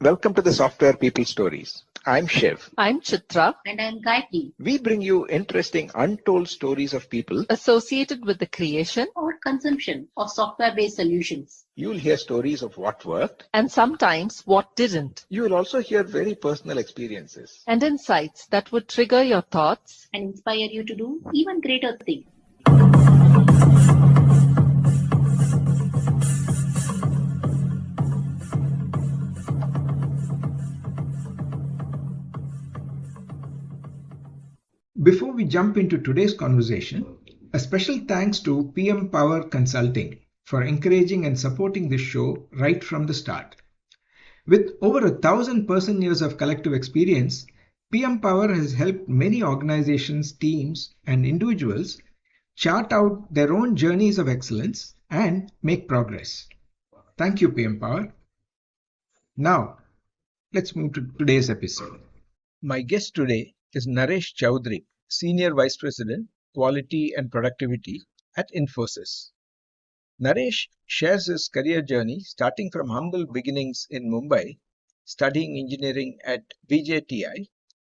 Welcome to the Software People Stories. I'm Shiv. I'm Chitra. And I'm Gayatri. We bring you interesting, untold stories of people Associated with the creation Or consumption of software-based solutions. You'll hear stories of what worked, and sometimes what didn't, you will also hear very personal experiences. and insights that would trigger your thoughts And inspire you to do even greater things. Before we jump into today's conversation, a special thanks to PM Power Consulting for encouraging and supporting this show right from the start. With over 1,000 person-years of collective experience, PM Power has helped many organizations, teams, and individuals chart out their own journeys of excellence and make progress. Thank you, PM Power. Now, let's move to today's episode. My guest today is Naresh Choudhary, Senior Vice President, Quality and Productivity at Infosys. Naresh shares his career journey starting from humble beginnings in Mumbai, studying engineering at VJTI,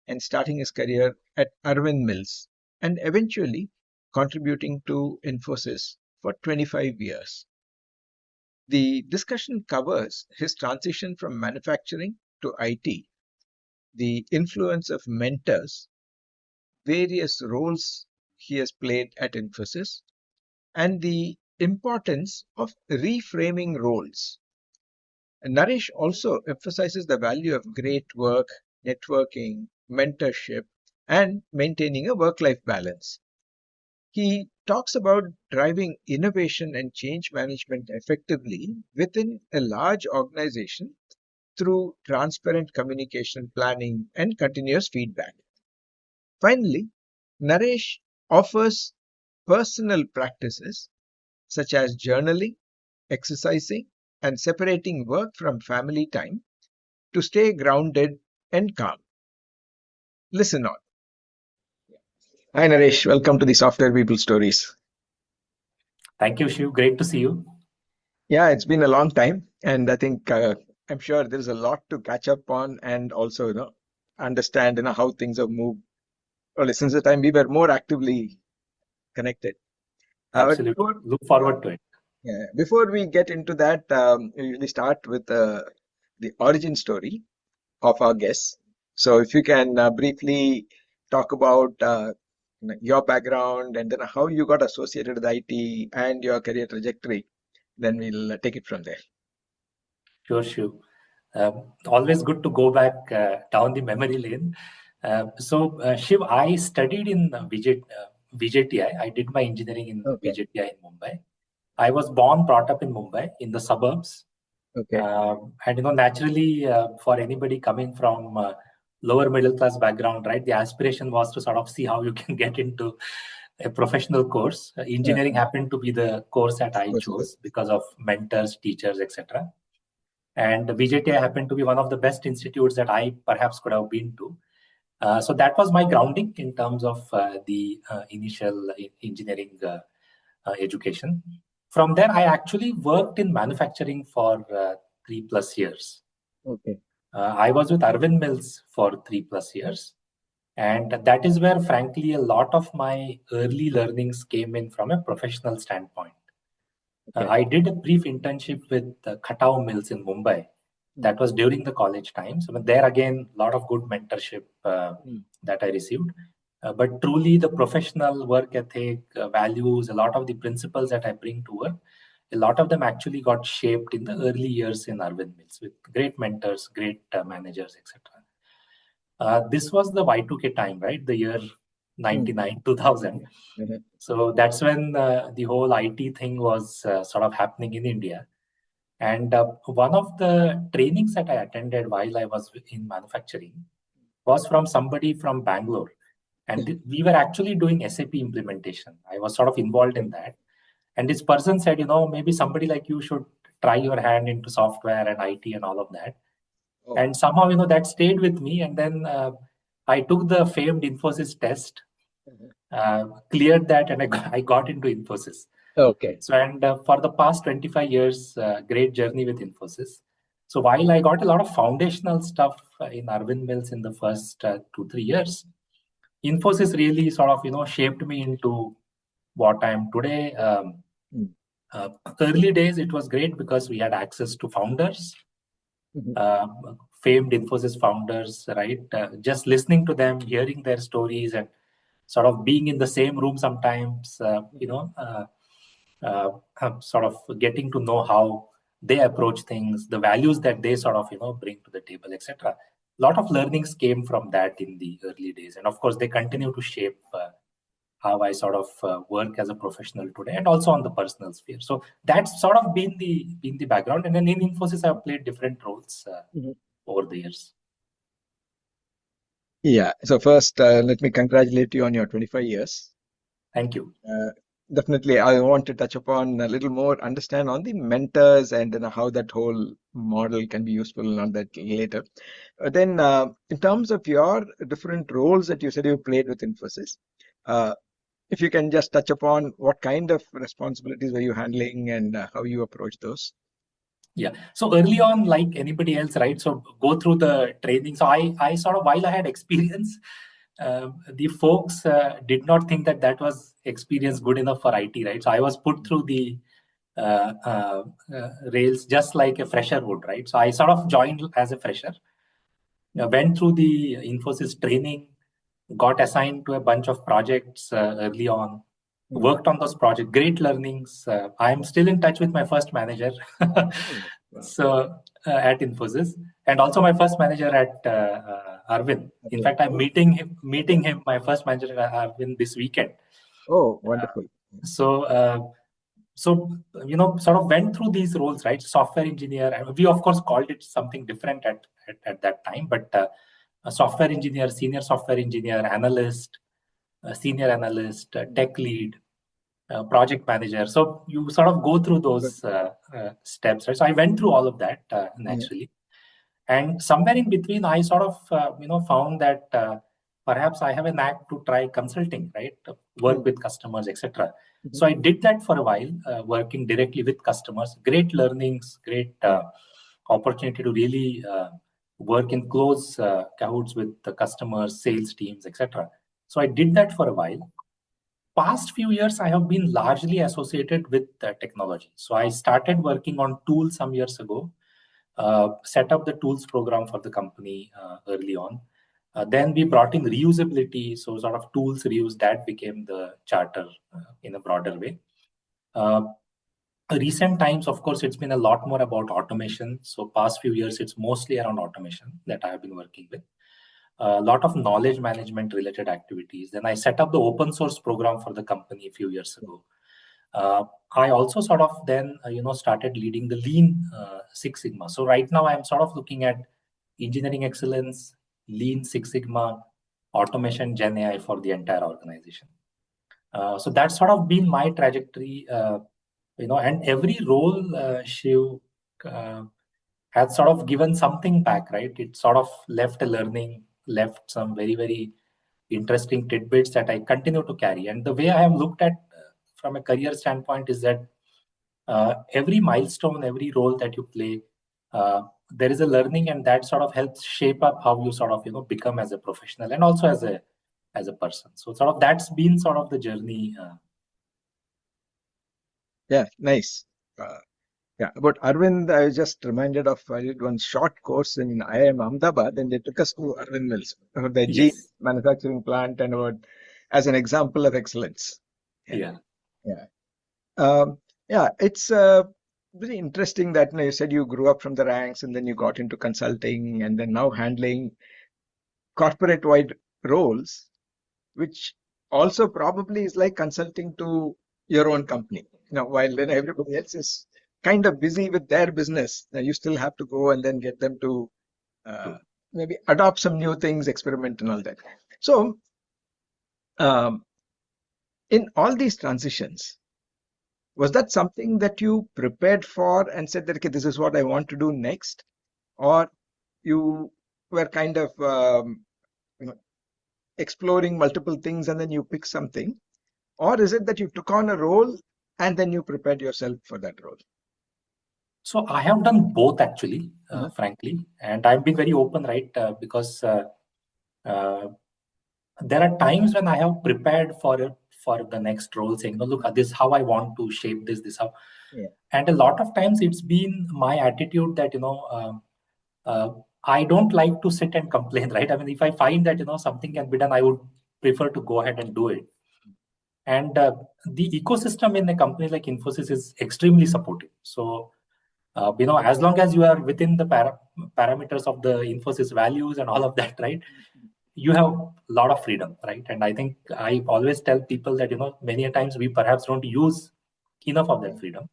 and starting his career at Arvind Mills, and eventually contributing to Infosys for 25 years. The discussion covers his transition from manufacturing to IT, the influence of mentors, various roles he has played at Infosys, and the importance of reframing roles. And Naresh also emphasizes the value of great work, networking, mentorship, and maintaining a work-life balance. He talks about driving innovation and change management effectively within a large organization through transparent communication, planning, and continuous feedback. Finally, Naresh offers personal practices such as journaling, exercising, and separating work from family time to stay grounded and calm. Listen on. Hi Naresh, welcome to the Software People Stories. Thank you, Shiv. Great to see you. Yeah, it's been a long time, and I think I'm sure there's a lot to catch up on and also understand how things have moved. Well, since the time we were more actively connected. Absolutely. Look forward to it. Yeah, before we get into that, we usually start with the origin story of our guests. So if you can briefly talk about your background and then how you got associated with IT and your career trajectory, then we'll take it from there. Sure, Shiv. Always good to go back down the memory lane. Shiv, I studied in VJTI. I did my engineering in VJTI in Mumbai. I was born, brought up in Mumbai in the suburbs. Okay. And naturally, for anybody coming from lower middle class background, right, the aspiration was to sort of see how you can get into a professional course. Engineering happened to be the course that I chose because of mentors, teachers, etc. And VJTI happened to be one of the best institutes that I perhaps could have been to. So that was my grounding in terms of the initial engineering education. From there, I actually worked in manufacturing for 3+ years. Okay. I was with Arvind Mills for 3+ years. And that is where, frankly, a lot of my early learnings came in from a professional standpoint. Okay. I did a brief internship with Khatao Mills in Mumbai. That was during the college times. I mean, there again, a lot of good mentorship that I received. But truly, the professional work ethic, values, a lot of the principles that I bring to work, a lot of them actually got shaped in the early years in Arvind Mills with great mentors, great managers, etc. This was the Y2K time, right? The year 99, 2000. Mm-hmm. So that's when the whole IT thing was sort of happening in India. And one of the trainings that I attended while I was in manufacturing was from somebody from Bangalore. And we were actually doing SAP implementation. I was sort of involved in that. And this person said, maybe somebody like you should try your hand into software and IT and all of that. Oh. And somehow, that stayed with me. And then I took the famed Infosys test, cleared that, and I got into Infosys. Okay. So, and for the past 25 years, great journey with Infosys. So while I got a lot of foundational stuff in Arvind Mills in the first 2-3 years, Infosys really sort of shaped me into what I am today. Early days, it was great because we had access to founders, famed Infosys founders, right? Just listening to them, hearing their stories, and sort of being in the same room sometimes, sort of getting to know how they approach things, the values that they sort of bring to the table, etc. A lot of learnings came from that in the early days, and of course they continue to shape how I sort of work as a professional today, and also on the personal sphere. So that's sort of been the background. And then in Infosys, I've played different roles over the years. Yeah. So first, let me congratulate you on your 25 years. Thank you. Definitely, I want to touch upon a little more, understand on the mentors and how that whole model can be useful and all that later. Then, in terms of your different roles that you said you played with Infosys, if you can just touch upon what kind of responsibilities were you handling and how you approach those. Yeah. So early on, like anybody else, right? So go through the training. So I sort of, while I had experience, the folks did not think that was experience good enough for IT, right? So I was put through the rails just like a fresher would, right? So I sort of joined as a fresher, went through the Infosys training, got assigned to a bunch of projects early on, worked on those projects, great learnings. I'm still in touch with my first manager. So at Infosys, and also my first manager at Arvind. In fact, I'm meeting him, my first manager at Arvind this weekend. Oh, wonderful. So sort of went through these roles, right? Software engineer. We of course called it something different at that time, but a software engineer, senior software engineer, analyst, senior analyst, tech lead, project manager. So you sort of go through those steps, right? So I went through all of that naturally, and somewhere in between, I sort of found that perhaps I have a knack to try consulting, right? Work with customers, etc. So I did that for a while, working directly with customers. Great learnings, great opportunity to really work in close cahoots with the customers, sales teams, etc. So I did that for a while. Past few years, I have been largely associated with technology. So I started working on tools some years ago, set up the tools program for the company early on. Then we brought in reusability, so sort of tools reuse, that became the charter in a broader way. Recent times, of course, it's been a lot more about automation. So past few years, it's mostly around automation that I have been working with. A lot of knowledge management related activities. Then I set up the open source program for the company a few years ago. I also sort of then started leading the Lean Six Sigma. So right now I'm sort of looking at engineering excellence, Lean Six Sigma, automation, Gen AI for the entire organization. So that's sort of been my trajectory. And every role, Shiv, has sort of given something back, right? It sort of left a learning, left some very, very interesting tidbits that I continue to carry. And the way I have looked at from a career standpoint is that every milestone, every role that you play, there is a learning, and that sort of helps shape up how you sort of become as a professional and also as a person. So sort of that's been sort of the journey. Yeah, nice. Yeah, about Arvind, I was just reminded of I did one short course in IIM Ahmedabad, and they took us to Arvind Mills, the gene manufacturing plant, and about as an example of excellence. Yeah. It's very interesting that you said you grew up from the ranks and then you got into consulting and then now handling corporate-wide roles, which also probably is like consulting to your own company. While then everybody else is kind of busy with their business, you still have to go and then get them to maybe adopt some new things, experiment and all that. So, in all these transitions, was that something that you prepared for and said that, okay, this is what I want to do next? Or you were kind of exploring multiple things and then you pick something? Or is it that you took on a role and then you prepared yourself for that role? So I have done both actually, frankly, and I've been very open, right? Because there are times when I have prepared for the next role, saying, "No, look, this is how I want to shape this. This how," and a lot of times it's been my attitude that I don't like to sit and complain, right? I mean, if I find that something can be done, I would prefer to go ahead and do it. And the ecosystem in a company like Infosys is extremely supportive. So, as long as you are within the parameters of the Infosys values and all of that, right, you have a lot of freedom, right? And I think I always tell people that, many a times we perhaps don't use enough of that freedom.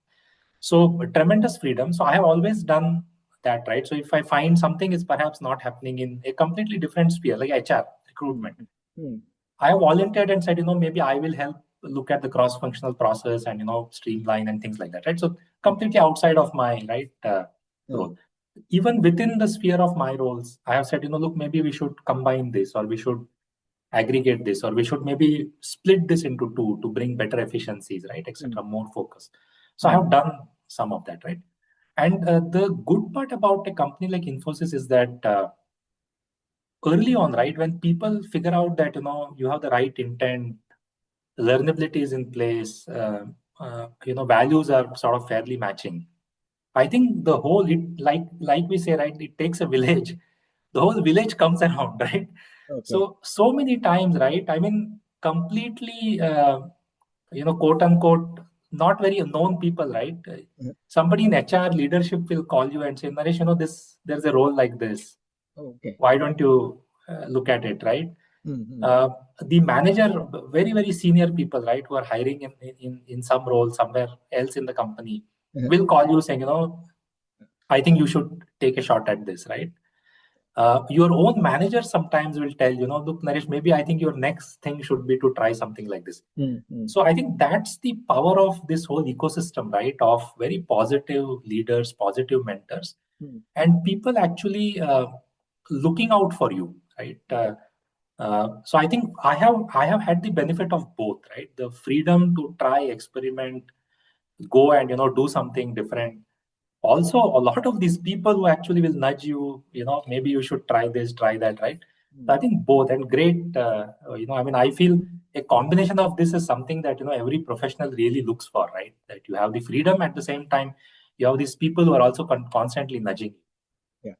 So tremendous freedom. So I have always done that, right? So if I find something is perhaps not happening in a completely different sphere, like HR, recruitment, I have volunteered and said, maybe I will help look at the cross-functional process and, streamline and things like that, right? So completely outside of my, right, role. Even within the sphere of my roles, I have said, look, maybe we should combine this, or we should aggregate this, or we should maybe split this into two to bring better efficiencies, right, etc., more focus. So I have done some of that, right? And the good part about a company like Infosys is that early on, right, when people figure out that you have the right intent, learnability is in place, values are sort of fairly matching. I think the whole, like we say, right, it takes a village. The whole village comes around, right? Okay. So many times, right? I mean, completely, quote unquote, not very known people, right? Somebody in HR leadership will call you and say, Naresh, there's a role like this. Okay. Why don't you look at it, right? The manager, very, very senior people, right, who are hiring in some role somewhere else in the company, will call you saying, I think you should take a shot at this, right? Your own manager sometimes will tell, look, Naresh, maybe I think your next thing should be to try something like this. So I think that's the power of this whole ecosystem, right? Of very positive leaders, positive mentors, and people actually looking out for you, right? So I think I have had the benefit of both, right? The freedom to try, experiment, go and do something different. Also, a lot of these people who actually will nudge you, maybe you should try this, try that, right? So I think both, and great. I mean, I feel a combination of this is something that every professional really looks for, right? That you have the freedom, at the same time you have these people who are also constantly nudging you.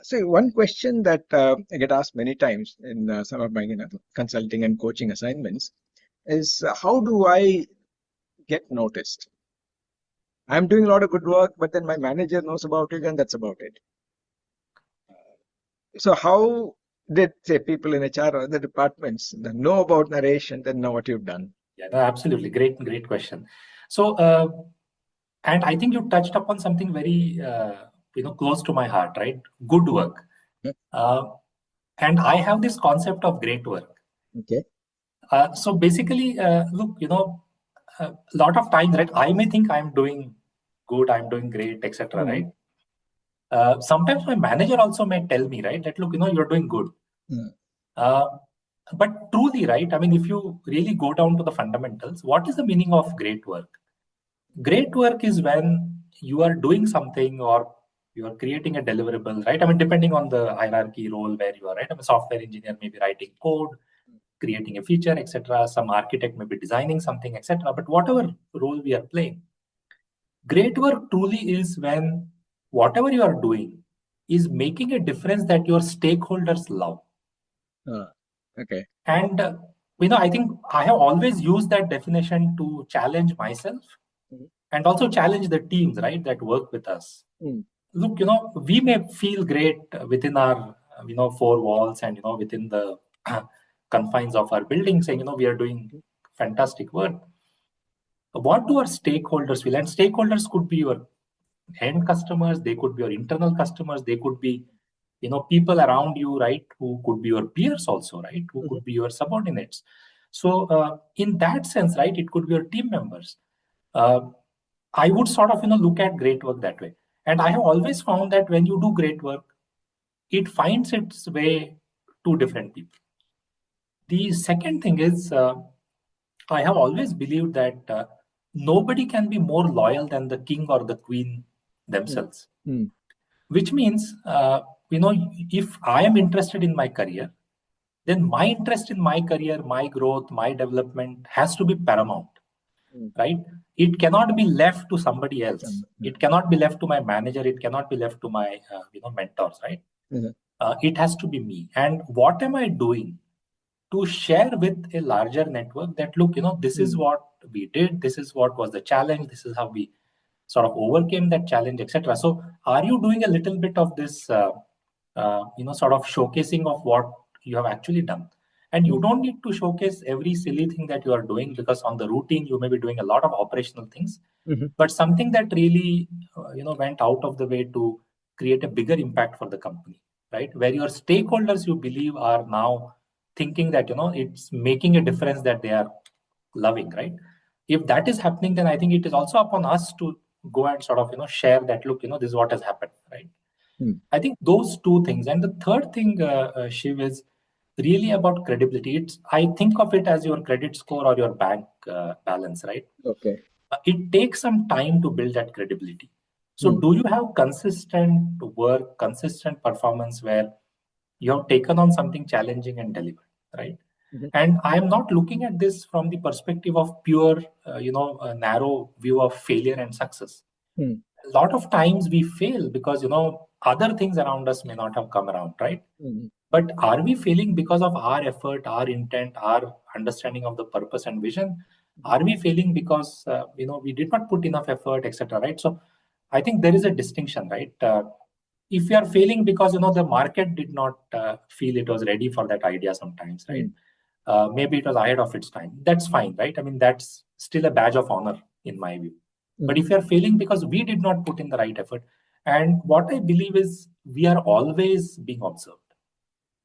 So one question that I get asked many times in some of my consulting and coaching assignments is how do I get noticed? I'm doing a lot of good work, but then my manager knows about it, and that's about it. So how did, say, people in HR or other departments know about Naresh and then know what you've done? Yeah, no, absolutely. Great question. So, and I think you touched upon something very, close to my heart, right? Good work. And I have this concept of great work. Okay. So basically, look, a lot of times, right, I may think I'm doing good, I'm doing great, etc., right? Sometimes my manager also may tell me, right, that look, you're doing good. But truly, right, I mean, if you really go down to the fundamentals, what is the meaning of great work? Great work is when you are doing something or you are creating a deliverable, right? I mean, depending on the hierarchy role where you are, right? I'm a software engineer, maybe writing code, creating a feature, etc. Some architect may be designing something, etc. But whatever role we are playing, great work truly is when whatever you are doing is making a difference that your stakeholders love. Okay. And I think I have always used that definition to challenge myself and also challenge the teams, right, that work with us. Look, we may feel great within our, four walls and, within the confines of our building, saying, we are doing fantastic work. What do our stakeholders feel? And stakeholders could be your end customers, they could be your internal customers, they could be, people around you, right, who could be your peers also, right, who could be your subordinates. So in that sense, right, it could be your team members. I would sort of, look at great work that way. And I have always found that when you do great work, it finds its way to different people. The second thing is, I have always believed that nobody can be more loyal than the king or the queen themselves. Which means, if I am interested in my career, then my interest in my career, my growth, my development has to be paramount, right? It cannot be left to somebody else. It cannot be left to my manager. It cannot be left to my, mentors, right? It has to be me. And what am I doing to share with a larger network that, look, this is what we did. This is what was the challenge. This is how we sort of overcame that challenge, etc. So are you doing a little bit of this, sort of showcasing of what you have actually done? And you don't need to showcase every silly thing that you are doing, because on the routine, you may be doing a lot of operational things, but something that really, went out of the way to create a bigger impact for the company, right? Where your stakeholders, you believe, are now thinking that, it's making a difference that they are loving, right? If that is happening, then I think it is also upon us to go and sort of, share that, look, this is what has happened, right? I think those two things. And the third thing, Shiv, is really about credibility. I think of it as your credit score or your bank balance, right? Okay. It takes some time to build that credibility. So do you have consistent work, consistent performance where you have taken on something challenging and delivered, right? And I am not looking at this from the perspective of pure, a narrow view of failure and success. A lot of times we fail because, other things around us may not have come around, right? But are we failing because of our effort, our intent, our understanding of the purpose and vision? Are we failing because, we did not put enough effort, etc., right? So I think there is a distinction, right? If you are failing because, the market did not feel it was ready for that idea sometimes, right? Maybe it was ahead of its time. That's fine, right? I mean, that's still a badge of honor in my view. But if you are failing because we did not put in the right effort, and what I believe is we are always being observed.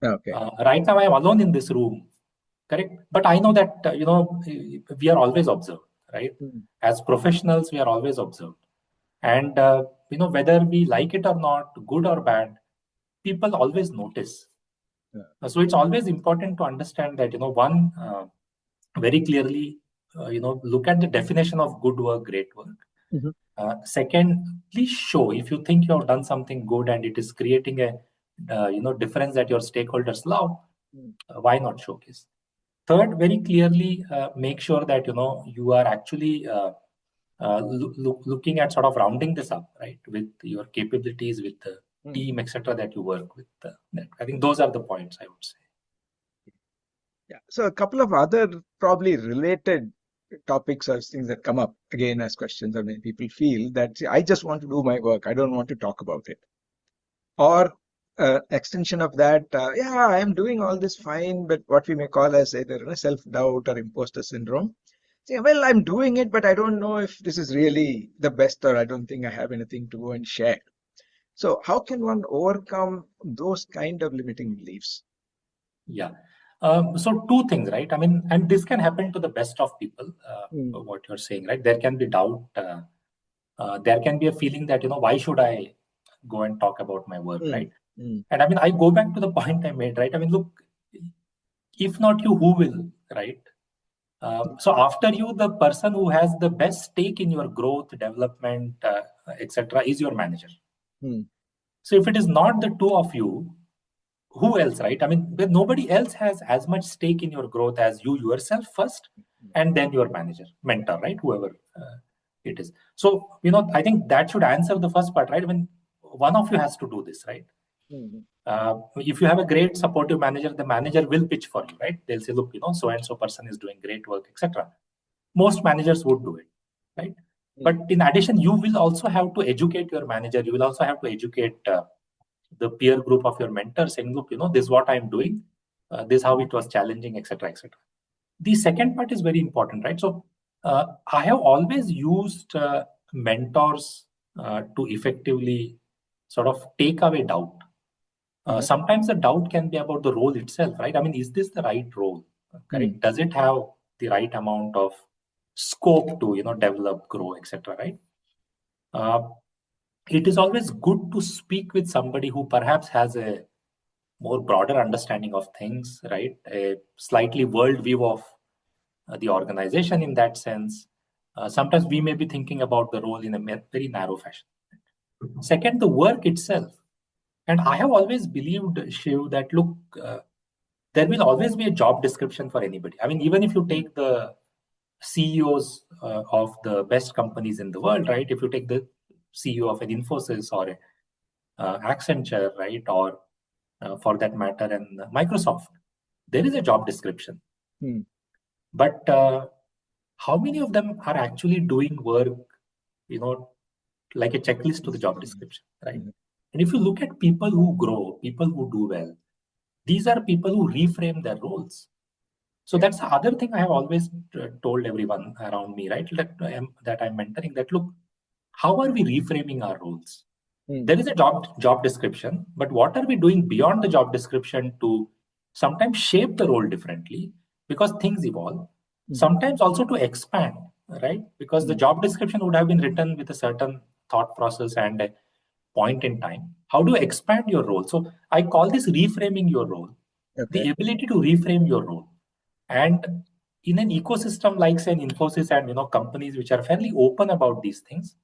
Okay. Right now, I am alone in this room, correct? But I know that, we are always observed, right? As professionals, we are always observed. And, whether we like it or not, good or bad, people always notice. So it's always important to understand that, one, very clearly, look at the definition of good work, great work. Second, please show if you think you have done something good and it is creating a, difference that your stakeholders love, why not showcase? Third, very clearly, make sure that, you are actually looking at sort of rounding this up, right? With your capabilities, with the team, etc., that you work with. I think those are the points I would say. Yeah. So a couple of other probably related topics or things that come up again as questions, or many people feel that, see, I just want to do my work. I don't want to talk about it. Or extension of that, yeah, I am doing all this fine, but what we may call as either self-doubt or imposter syndrome. Say, well, I'm doing it, but I don't know if this is really the best, or I don't think I have anything to go and share. So how can one overcome those kind of limiting beliefs? Yeah. So two things, right? I mean, and this can happen to the best of people, what you're saying, right? There can be doubt. There can be a feeling that, why should I go and talk about my work, right? And I mean, I go back to the point I made, right? I mean, look, if not you, who will, right? So after you, the person who has the best stake in your growth, development, etc., is your manager. So if it is not the two of you, who else, right? I mean, nobody else has as much stake in your growth as you yourself first, and then your manager, mentor, right? Whoever it is. So, I think that should answer the first part, right? I mean, one of you has to do this, right? If you have a great supportive manager, the manager will pitch for you, right? They'll say, look, so and so person is doing great work, etc. Most managers would do it, right? But in addition, you will also have to educate your manager. You will also have to educate the peer group of your mentor, saying, look, this is what I'm doing. This is how it was challenging, etc., etc. The second part is very important, right? So I have always used mentors to effectively sort of take away doubt. Sometimes the doubt can be about the role itself, right? I mean, is this the right role? Correct? Does it have the right amount of scope to, develop, grow, etc., right? It is always good to speak with somebody who perhaps has a more broader understanding of things, right? A slightly world view of the organization in that sense. Sometimes we may be thinking about the role in a very narrow fashion. Second, the work itself. And I have always believed, Shiv, that look, there will always be a job description for anybody. I mean, even if you take the CEOs of the best companies in the world, right? If you take the CEO of an Infosys or a Accenture, right? Or for that matter, and Microsoft, there is a job description. But how many of them are actually doing work, like a checklist to the job description, right? And if you look at people who grow, people who do well, these are people who reframe their roles. So that's the other thing I have always told everyone around me, right? That I'm mentoring, that look, how are we reframing our roles? There is a job description, but what are we doing beyond the job description to sometimes shape the role differently, because things evolve, sometimes also to expand, right? Because the job description would have been written with a certain thought process and a point in time. How do you expand your role? So I call this reframing your role, the ability to reframe your role. And in an ecosystem like, say, Infosys and companies which are fairly open about these things,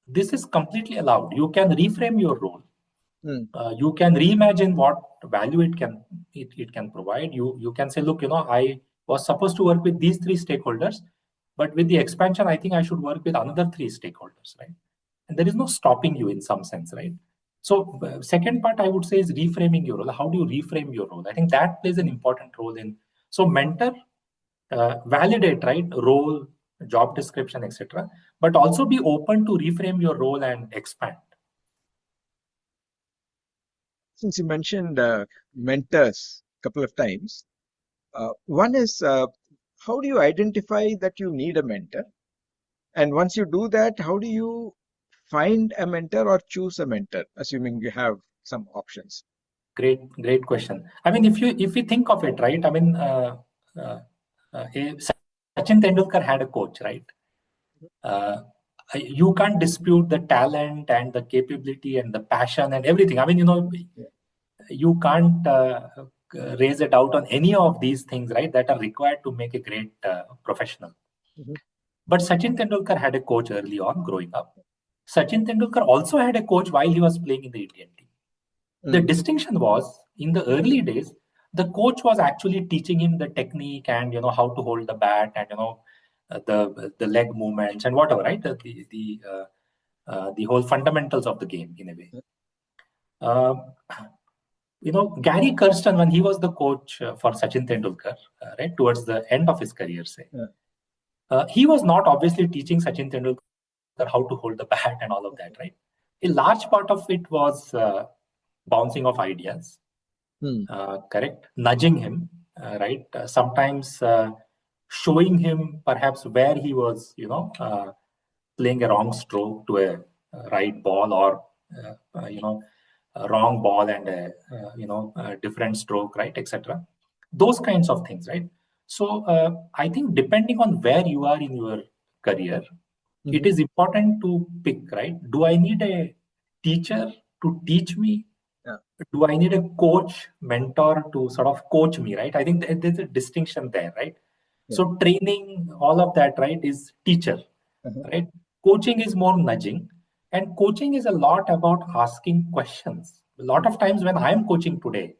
this is completely allowed. You can reframe your role. You can reimagine what value it can provide. You can say, look, I was supposed to work with these 3 stakeholders, but with the expansion, I think I should work with another 3 stakeholders, right? And there is no stopping you in some sense, right? So second part I would say is reframing your role. How do you reframe your role? I think that plays an important role in. So mentor, validate, right? Role, job description, etc. But also be open to reframe your role and expand. Since you mentioned mentors a couple of times, one is how do you identify that you need a mentor? And once you do that, how do you find a mentor or choose a mentor, assuming you have some options? Great question. I mean, if you think of it, right? I mean, Sachin Tendulkar had a coach, right? You can't dispute the talent and the capability and the passion and everything. I mean, you can't raise a doubt on any of these things, right? That are required to make a great professional. But Sachin Tendulkar had a coach early on growing up. Sachin Tendulkar also had a coach while he was playing in the Indian team. The distinction was, in the early days, the coach was actually teaching him the technique and how to hold the bat and the leg movements and whatever, right? The whole fundamentals of the game in a way. Gary Kirsten, when he was the coach for Sachin Tendulkar, right towards the end of his career, say, he was not obviously teaching Sachin Tendulkar how to hold the bat and all of that, right? A large part of it was bouncing off ideas, correct? Nudging him, right? Sometimes showing him perhaps where he was, playing a wrong stroke to a right ball, or a wrong ball and a different stroke, right, etc. Those kinds of things, right? So I think depending on where you are in your career, it is important to pick, right? Do I need a teacher to teach me? Do I need a coach, mentor to sort of coach me, right? I think there's a distinction there, right? So training, all of that, right, is teacher, right? Coaching is more nudging, and coaching is a lot about asking questions. A lot of times when I'm coaching today,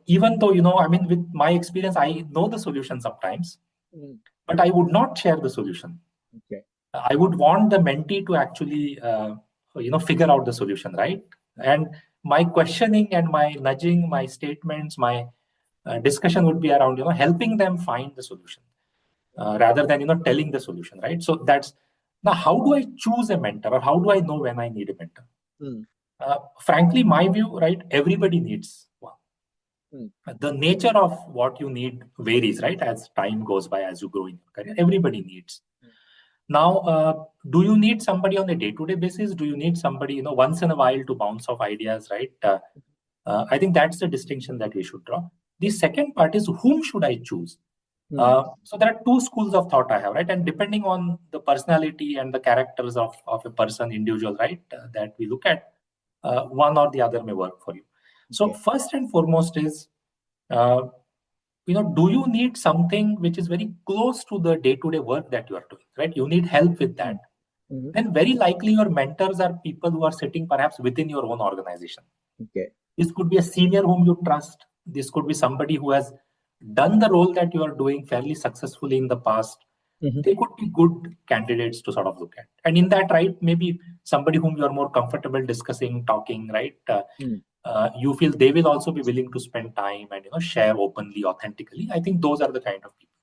even though, I mean, with my experience, I know the solution sometimes, but I would not share the solution. I would want the mentee to actually, figure out the solution, right? And my questioning and my nudging, my statements, my discussion would be around, helping them find the solution rather than, telling the solution, right? So that's now, how do I choose a mentor, or how do I know when I need a mentor? Frankly, my view, right? Everybody needs one. The nature of what you need varies, right? As time goes by, as you grow in your career, everybody needs. Now, do you need somebody on a day-to-day basis? Do you need somebody, once in a while to bounce off ideas, right? I think that's the distinction that we should draw. The second part is, whom should I choose? So there are 2 schools of thought I have, right? And depending on the personality and the characters of a person, individual, right, that we look at, one or the other may work for you. So first and foremost is, do you need something which is very close to the day-to-day work that you are doing, right? You need help with that. Mm-hmm. Then very likely your mentors are people who are sitting perhaps within your own organization. Okay. This could be a senior whom you trust. This could be somebody who has done the role that you are doing fairly successfully in the past. Mm-hmm. They could be good candidates to sort of look at. And in that, right, maybe somebody whom you are more comfortable discussing, talking, right? You feel they will also be willing to spend time and share openly, authentically. I think those are the kind of people.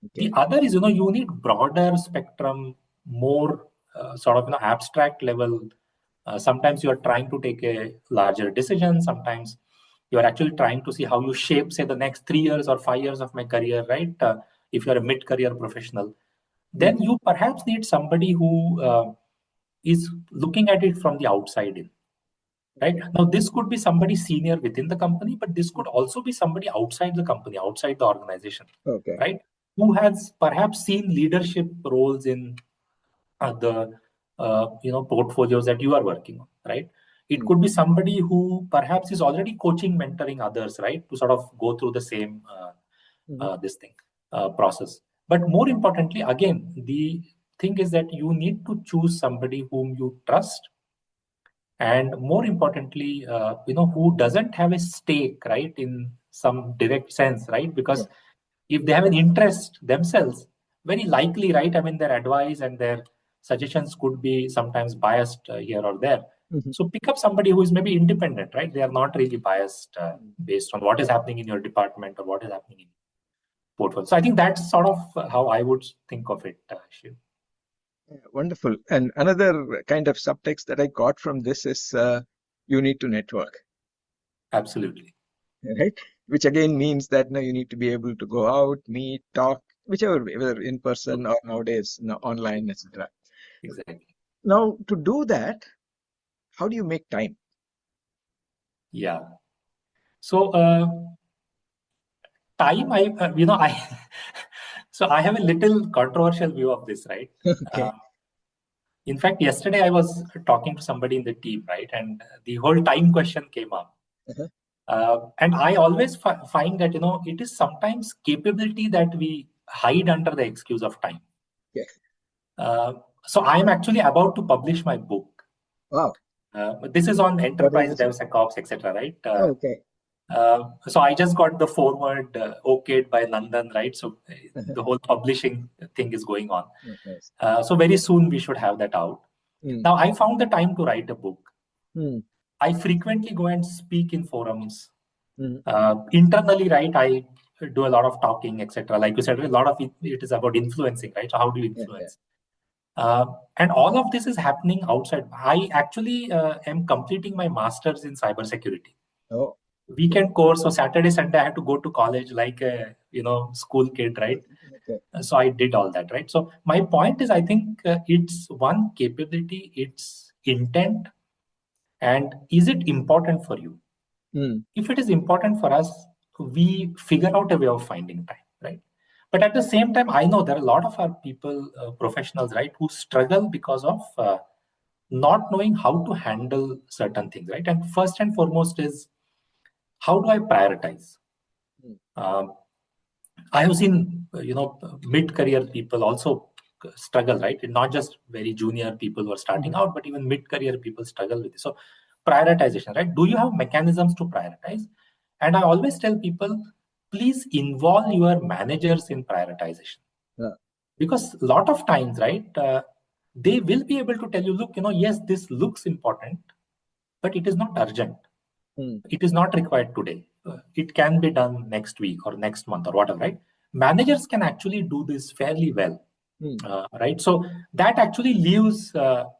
Okay. The other is you need broader spectrum, more sort of abstract level. Sometimes you are trying to take a larger decision. Sometimes you are actually trying to see how you shape, say, the next 3 years or 5 years of my career, right? If you are a mid-career professional, then you perhaps need somebody who is looking at it from the outside in. Right now, this could be somebody senior within the company, but this could also be somebody outside the company, outside the organization, Okay. right? Who has perhaps seen leadership roles in the portfolios that you are working on, right? It could be somebody who perhaps is already coaching, mentoring others, right, to sort of go through the same process. But more importantly, again, the thing is that you need to choose somebody whom you trust, and more importantly, who doesn't have a stake, right, in some direct sense, right? Because if they have an interest themselves, very likely, right, I mean, their advice and their suggestions could be sometimes biased here or there. So pick up somebody who is maybe independent, right? They are not really biased based on what is happening in your department or what is happening in portfolio. So I think that's sort of how I would think of it, Shiv. Wonderful. And another kind of subtext that I got from this is you need to network. Absolutely. Right? Which again means that you need to be able to go out, meet, talk, whichever way, whether in person or nowadays online, etc. Exactly. Now, to do that, how do you make time? Yeah. So time, so I have a little controversial view of this, right? Okay. In fact, yesterday I was talking to somebody in the team, right? And the whole time question came up. And I always find that, it is sometimes capability that we hide under the excuse of time. Yeah. So I'm actually about to publish my book. Wow. This is on enterprise this? DevSecOps, etc., right? Okay. So I just got the forward okayed by Nandan, right? So the whole publishing thing is going on. Nice. So very soon we should have that out. Now I found the time to write a book. I frequently go and speak in forums. Internally, right, I do a lot of talking, etc. Like you said, a lot of it is about influencing, right? So how do you influence? And all of this is happening outside. I actually am completing my master's in cybersecurity. Oh. Weekend course. So Saturday, Sunday, I had to go to college like a school kid, right? Okay. So I did all that, right? So my point is, I think it's one capability, it's intent, and is it important for you? If it is important for us, we figure out a way of finding time, right? But at the same time, I know there are a lot of our people, professionals, right, who struggle because of not knowing how to handle certain things, right? And first and foremost is, how do I prioritize? I have seen, mid-career people also struggle, right? And not just very junior people who are starting out, but even mid-career people struggle with this. So prioritization, right? Do you have mechanisms to prioritize? And I always tell people, please involve your managers in prioritization. Because a lot of times, right, they will be able to tell you, look, yes, this looks important, but it is not urgent. It is not required today. It can be done next week or next month or whatever, right? Managers can actually do this fairly well, right? So that actually leaves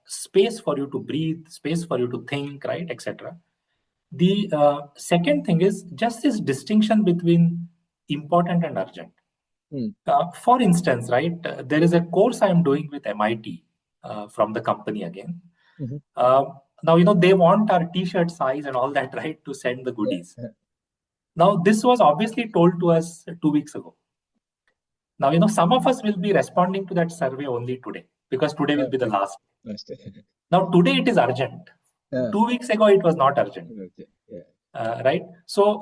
space for you to breathe, space for you to think, right, etc. The second thing is just this distinction between important and urgent. For instance, right, there is a course I'm doing with MIT from the company again. Now, they want our t-shirt size and all that, right, to send the goodies. Now, this was obviously told to us 2 weeks ago. Now, some of us will be responding to that survey only today, because today will be the last. Now, today it is urgent. 2 weeks ago, it was not urgent. right? So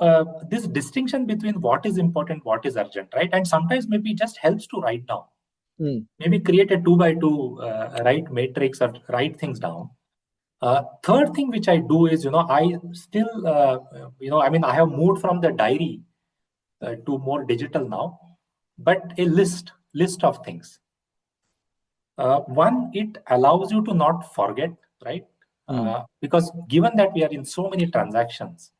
this distinction between what is important, what is urgent, right? And sometimes maybe it just helps to write down. Maybe create a 2x2 write matrix or write things down. Third thing which I do is, I still, I have moved from the diary to more digital now, but a list of things. One, it allows you to not forget, right? Because given that we are in so many transactions,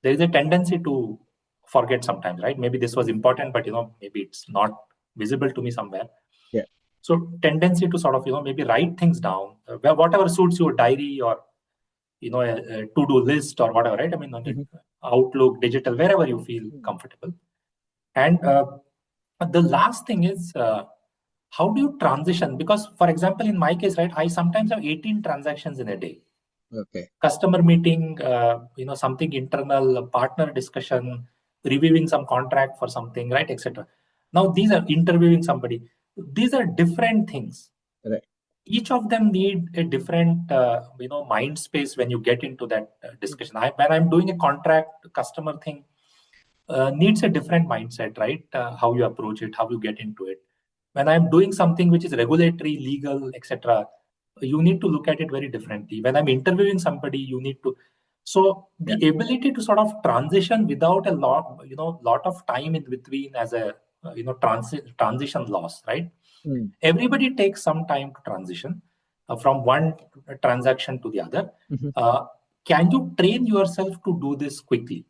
there is a tendency to forget sometimes, right? Maybe this was important, but maybe it's not visible to me somewhere. Yeah. So tendency to sort of maybe write things down, whatever suits your diary or a to-do list or whatever, right? I mean, on Outlook, digital, wherever you feel comfortable. And the last thing is, how do you transition? Because, for example, in my case, right, I sometimes have 18 transactions in a day. Okay. Customer meeting, something internal, partner discussion, reviewing some contract for something, right, etc. Now, these are interviewing somebody. These are different things. Right. Each of them need a different, mind space when you get into that discussion. When I'm doing a contract customer thing, needs a different mindset, right? How you approach it, how you get into it. When I'm doing something which is regulatory, legal, etc., you need to look at it very differently. When I'm interviewing somebody, you need to. So the ability to sort of transition without a lot of time in between as a transition loss, right? Everybody takes some time to transition from one transaction to the other. Can you train yourself to do this quickly?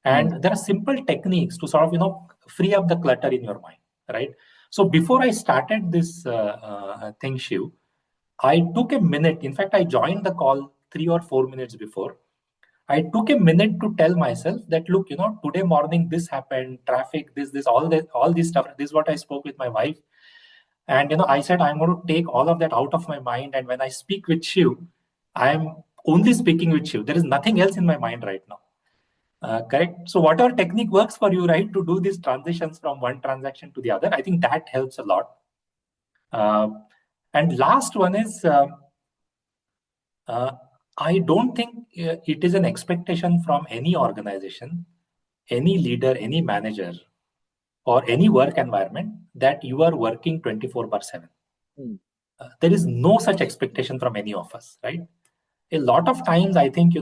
And there are simple techniques to sort of free up the clutter in your mind, right? So before I started this thing, Shiv, I took a minute. In fact, I joined the call 3 or 4 minutes before. I took a minute to tell myself that, look, today morning this happened, traffic, all this stuff. This is what I spoke with my wife. And I said I'm going to take all of that out of my mind. And when I speak with Shiv, I am only speaking with Shiv. There is nothing else in my mind right now. Correct. So whatever technique works for you, right, to do these transitions from one transaction to the other, I think that helps a lot. And last one is, I don't think it is an expectation from any organization, any leader, any manager, or any work environment that you are working 24/7. There is no such expectation from any of us, right? A lot of times, I think,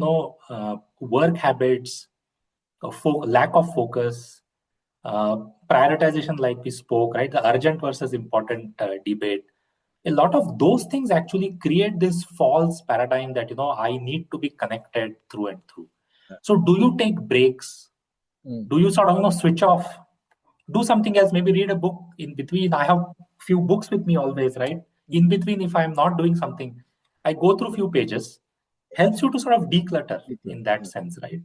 work habits, lack of focus, prioritization, like we spoke, right? The urgent versus important debate. A lot of those things actually create this false paradigm that, I need to be connected through and through. So do you take breaks? Do you sort of, switch off? Do something else, maybe read a book in between. I have few books with me always, right? In between, if I'm not doing something, I go through few pages. Helps you to sort of declutter in that sense, right?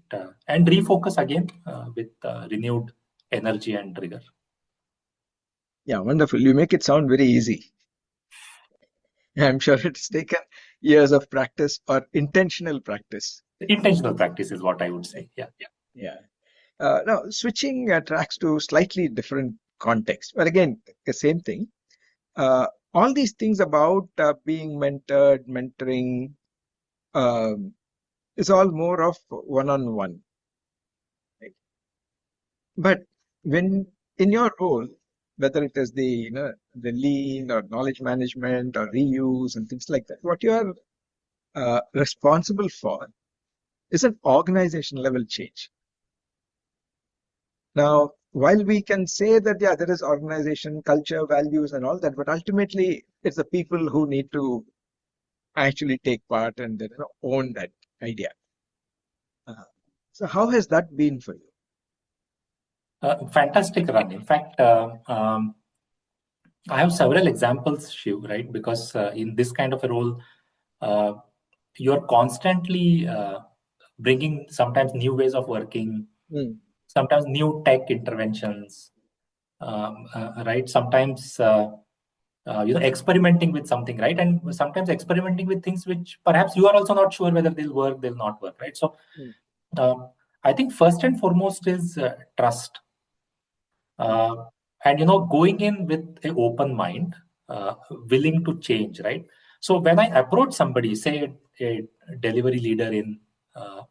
And refocus again with renewed energy and rigor. Yeah, wonderful. You make it sound very easy. I'm sure it's taken years of practice or intentional practice. Intentional practice is what I would say. Yeah. Now, switching tracks to slightly different context, but again, the same thing. All these things about being mentored, mentoring, is all more of one-on-one. Right? But when in your role, whether it is the lean or knowledge management or reuse and things like that, what you are responsible for is an organization level change. Now, while we can say that there is organization, culture, values, and all that, but ultimately it's the people who need to actually take part and own that idea. So, how has that been for you? Fantastic run. In fact, I have several examples, Shiv, right? Because in this kind of a role, you're constantly bringing sometimes new ways of working, sometimes new tech interventions, right? Sometimes experimenting with something, right? And sometimes experimenting with things which perhaps you are also not sure whether they'll work, they'll not work, right? So I think first and foremost is trust. And going in with an open mind, willing to change, right? So when I approach somebody, say a delivery leader in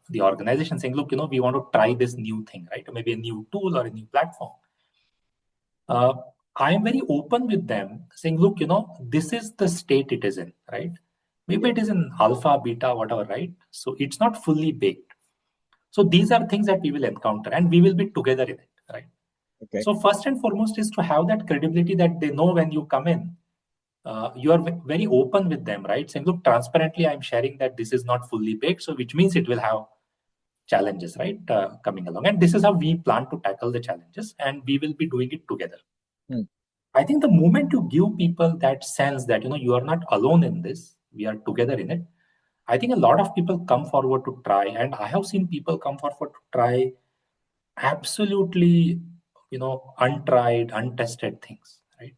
the organization saying, look, we want to try this new thing, right? Or maybe a new tool or a new platform. I am very open with them saying, look, this is the state it is in, right? Maybe it is in alpha, beta, whatever, right? So it's not fully baked. So these are things that we will encounter and we will be together in it, right? Okay. So first and foremost is to have that credibility that they know when you come in, you are very open with them, right? Saying, look, transparently, I'm sharing that this is not fully baked. So which means it will have challenges, right? Coming along. And this is how we plan to tackle the challenges and we will be doing it together. I think the moment you give people that sense that, you are not alone in this, we are together in it. I think a lot of people come forward to try, and I have seen people come forward to try absolutely, untried, untested things, right?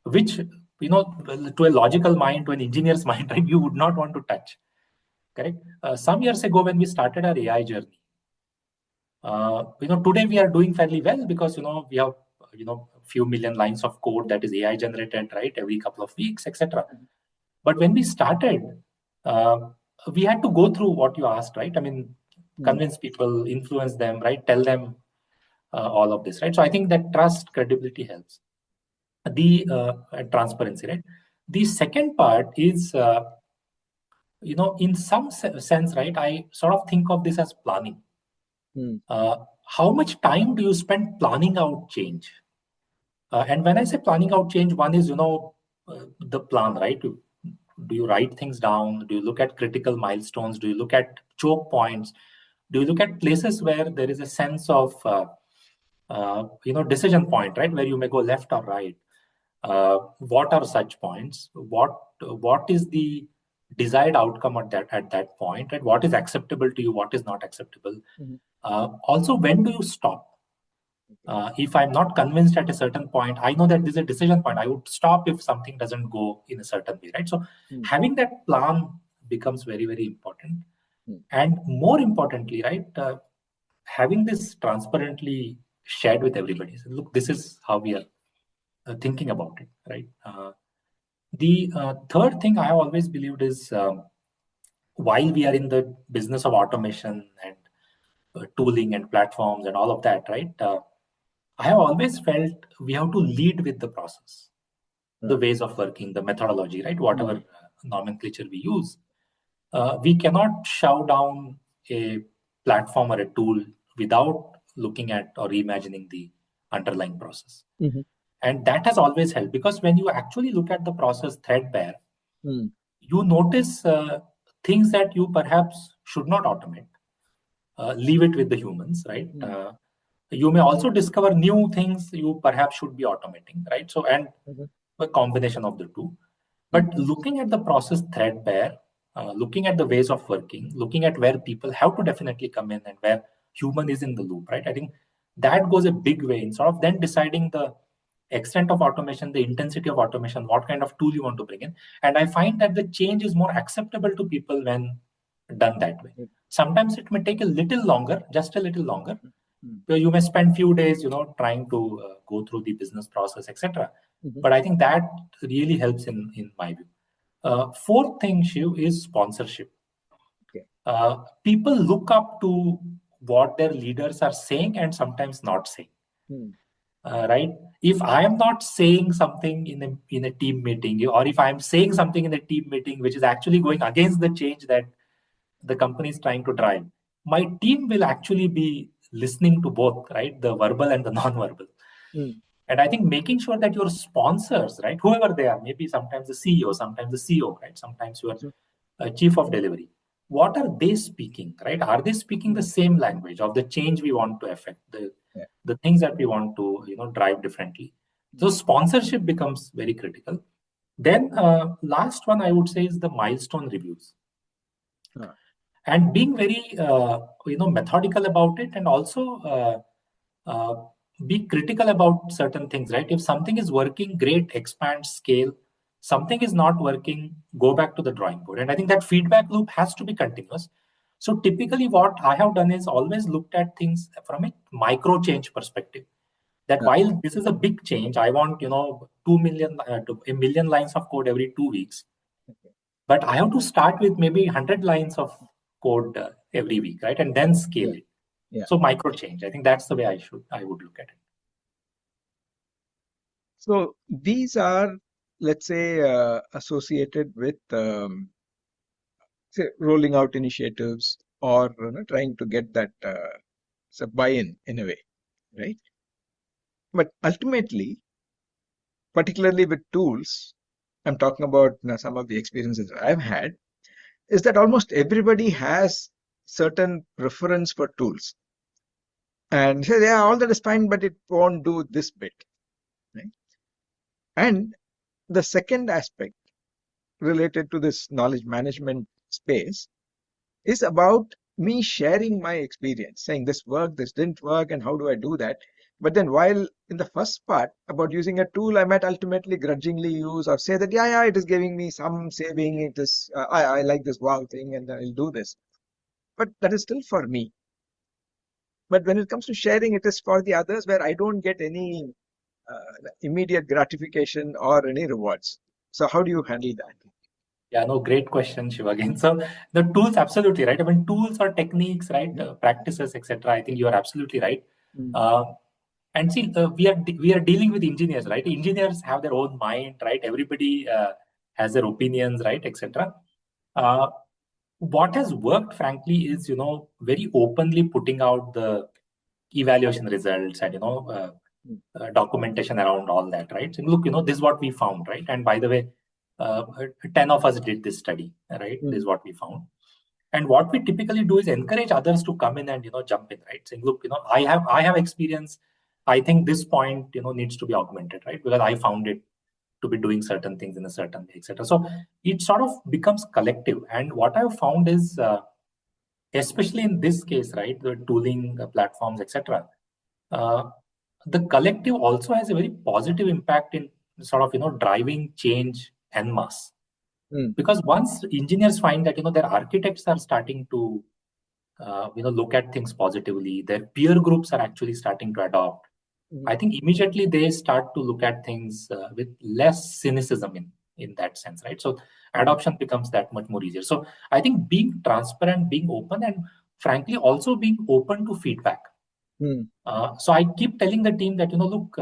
Which, to a logical mind, to an engineer's mind, right, you would not want to touch, correct? Some years ago, when we started our AI journey, today we are doing fairly well because, we have, few million lines of code that is AI generated, right, every couple of weeks, etc. But when we started, we had to go through what you asked, right? I mean, convince people, influence them, right? Tell them all of this, right? So I think that trust, credibility helps. The transparency, right? The second part is, in some sense, right? I sort of think of this as planning. How much time do you spend planning out change? And when I say planning out change, one is, the plan, right? Do you write things down? Do you look at critical milestones? Do you look at choke points? Do you look at places where there is a sense of, decision point, right? Where you may go left or right. What are such points? What is the desired outcome at that point? Right? What is acceptable to you? What is not acceptable? Also, when do you stop? If I'm not convinced at a certain point, I know that there's a decision point. I would stop if something doesn't go in a certain way, right? So having that plan becomes very, very important. And more importantly, right, having this transparently shared with everybody. So, look, this is how we are thinking about it, right? The third thing I have always believed is, while we are in the business of automation and tooling and platforms and all of that, right? I have always felt we have to lead with the process, the ways of working, the methodology, right? Whatever nomenclature we use. We cannot shove down a platform or a tool without looking at or reimagining the underlying process. And that has always helped, because when you actually look at the process threadbare, you notice things that you perhaps should not automate. Leave it with the humans, right? You may also discover new things you perhaps should be automating, right? So, and a combination of the two. But looking at the process threadbare, looking at the ways of working, looking at where people have to definitely come in and where human is in the loop, right? I think that goes a big way in sort of then deciding the extent of automation, the intensity of automation, what kind of tool you want to bring in. And I find that the change is more acceptable to people when done that way. Sometimes it may take a little longer, just a little longer. You may spend few days, trying to go through the business process, etc. But I think that really helps in my view. Fourth thing, Shiv, is sponsorship. People look up to what their leaders are saying and sometimes not saying. Right? If I am not saying something in a team meeting, or if I am saying something in a team meeting which is actually going against the change that the company is trying to drive, my team will actually be listening to both, right? The verbal and the non-verbal. And I think making sure that your sponsors, right, whoever they are, maybe sometimes the CEO, sometimes the CEO, right, sometimes your chief of delivery, what are they speaking, right? Are they speaking the same language of the change we want to affect, the things that we want to, drive differently? So sponsorship becomes very critical. Then last one I would say is the milestone reviews. And being very, methodical about it, and also be critical about certain things, right? If something is working, great, expand, scale. Something is not working, go back to the drawing board. And I think that feedback loop has to be continuous. So typically what I have done is always looked at things from a micro change perspective. That while this is a big change, I want, 2 million to a million lines of code every 2 weeks. But I have to start with maybe 100 lines of code every week, right? And then scale it. Yeah. So micro change. I think that's the way I would look at it. So these are, let's say, associated with say rolling out initiatives or trying to get that buy-in in a way, right? But ultimately, particularly with tools, I'm talking about some of the experiences that I've had, is that almost everybody has certain preference for tools. And say, yeah, all that is fine, but it won't do this bit, right? And the second aspect related to this knowledge management space is about me sharing my experience, saying this worked, this didn't work, and how do I do that? But then while in the first part about using a tool, I might ultimately grudgingly use or say that, yeah, it is giving me some saving. It is, I like this wow thing and I'll do this. But that is still for me. But when it comes to sharing, it is for the others where I don't get any immediate gratification or any rewards. So how do you handle that? Yeah, no, great question, Shiv, again. So the tools, absolutely right. I mean, tools or techniques, right, practices, etc. I think you are absolutely right. And see, we are dealing with engineers, right? Engineers have their own mind, right? Everybody has their opinions, right, etc. What has worked, frankly, is very openly putting out the evaluation results and documentation around all that, right? So look, this is what we found, right? And by the way, 10 of us did this study, right? This is what we found. And what we typically do is encourage others to come in and jump in, right? Saying, look, I have experience. I think this point needs to be augmented, right? Because I found it to be doing certain things in a certain way, etc. So it sort of becomes collective. And what I've found is, especially in this case, right, the tooling platforms, etc. The collective also has a very positive impact in sort of driving change en masse. Because once engineers find that their architects are starting to look at things positively, their peer groups are actually starting to adopt. I think immediately they start to look at things with less cynicism in that sense, right? So adoption becomes that much more easier. So I think being transparent, being open, and frankly also being open to feedback. So I keep telling the team that look,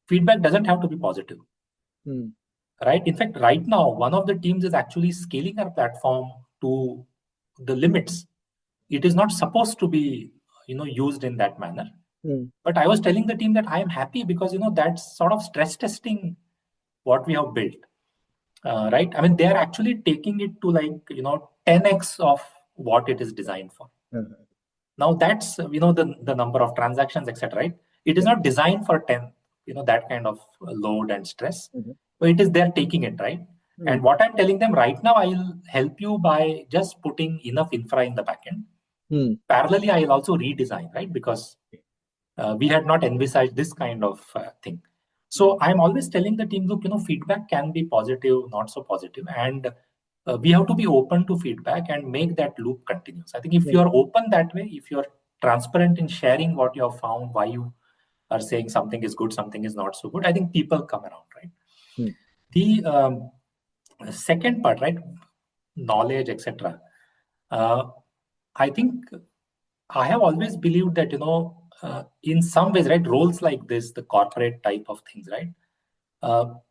feedback doesn't have to be positive. Right. In fact, right now, one of the teams is actually scaling our platform to the limits. It is not supposed to be, used in that manner. But I was telling the team that I am happy because, that's sort of stress testing what we have built. Right. I mean, they are actually taking it to 10x of what it is designed for. Now that's, the number of transactions, etc. Right. It is not designed for 10, that kind of load and stress. But it is they're taking it, right? And what I'm telling them right now, I'll help you by just putting enough infra in the backend. Parallelly, I'll also redesign, right? Because we had not envisaged this kind of thing. So I'm always telling the team, look, feedback can be positive, not so positive, and we have to be open to feedback and make that loop continuous. I think if you're open that way, if you're transparent in sharing what you have found, why you are saying something is good, something is not so good, I think people come around, right? The second part, right, knowledge, etc. I think I have always believed that in some ways, right, roles like this, the corporate type of things, right,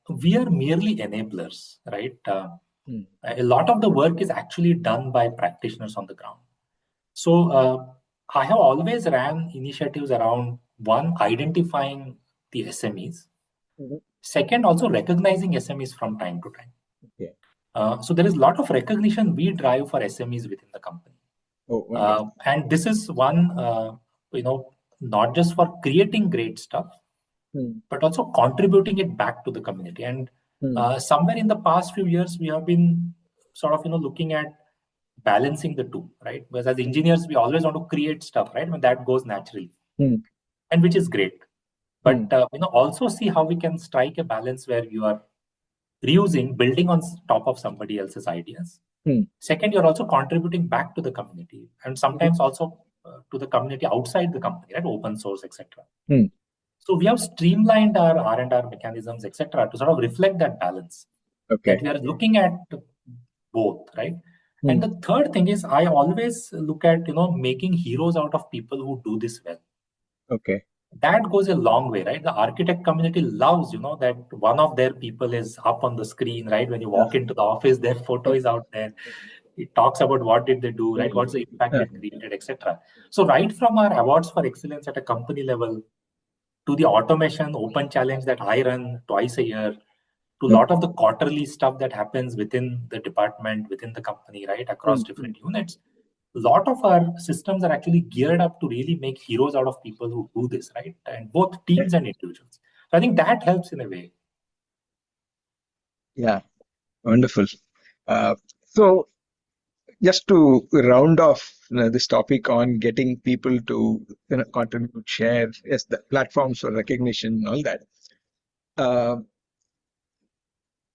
we are merely enablers, right? A lot of the work is actually done by practitioners on the ground. So I have always ran initiatives around, one, identifying the SMEs. Second, also recognizing SMEs from time to time. So there is a lot of recognition we drive for SMEs within the company. And this is one, not just for creating great stuff, but also contributing it back to the community. And somewhere in the past few years, we have been sort of, looking at balancing the two, right? Because as engineers, we always want to create stuff, right? When that goes naturally, and which is great. But also see how we can strike a balance where you are reusing, building on top of somebody else's ideas. Second, you're also contributing back to the community, and sometimes also to the community outside the company, right? Open source, etc. So we have streamlined our R&R mechanisms, etc., to sort of reflect that balance. That we are looking at both, right? And the third thing is I always look at, making heroes out of people who do this well. Okay. That goes a long way, right? The architect community loves, that one of their people is up on the screen, right? When you walk into the office, their photo is out there. It talks about what did they do, right? What's the impact it created, etc. So right from our awards for excellence at a company level to the automation open challenge that I run twice a year, to a lot of the quarterly stuff that happens within the department, within the company, right, across different units. A lot of our systems are actually geared up to really make heroes out of people who do this, right? And both teams and individuals. So I think that helps in a way. Yeah, wonderful. So just to round off this topic on getting people to contribute, share, yes, the platforms for recognition, all that.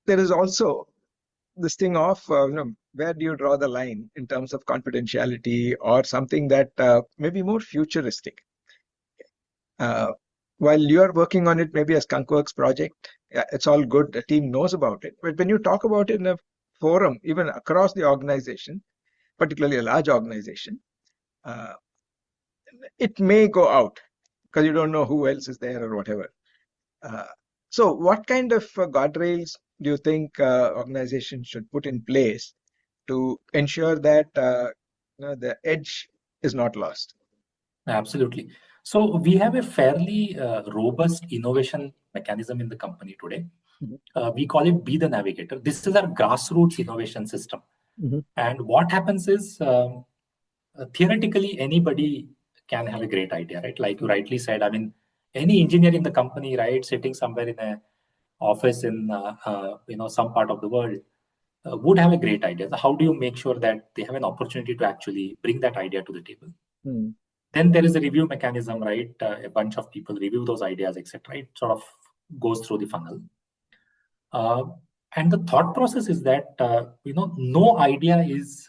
There is also this thing of where do you draw the line in terms of confidentiality or something that may be more futuristic. While you are working on it, maybe a Skunkworks project, it's all good. The team knows about it, but when you talk about it in a forum, even across the organization, particularly a large organization, it may go out because you don't know who else is there or whatever. So what kind of guardrails do you think organizations should put in place to ensure that the edge is not lost? Absolutely. So we have a fairly robust innovation mechanism in the company today. We call it Be the Navigator. This is our grassroots innovation system. And what happens is, theoretically, anybody can have a great idea, right? Like you rightly said, I mean, any engineer in the company, right, sitting somewhere in a office in some part of the world would have a great idea. So how do you make sure that they have an opportunity to actually bring that idea to the table? Then there is a review mechanism, right? A bunch of people review those ideas, etc. It sort of goes through the funnel. And the thought process is that, no idea is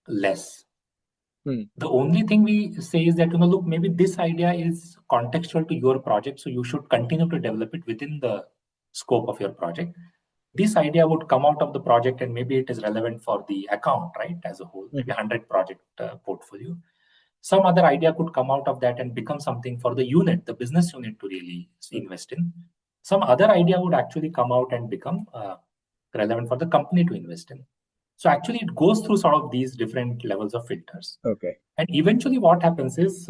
less. The only thing we say is that, look, maybe this idea is contextual to your project, so you should continue to develop it within the scope of your project. This idea would come out of the project and maybe it is relevant for the account, right, as a whole, maybe 100 project portfolio. Some other idea could come out of that and become something for the unit, the business unit to really invest in. Some other idea would actually come out and become relevant for the company to invest in. So actually it goes through sort of these different levels of filters. Okay. And eventually what happens is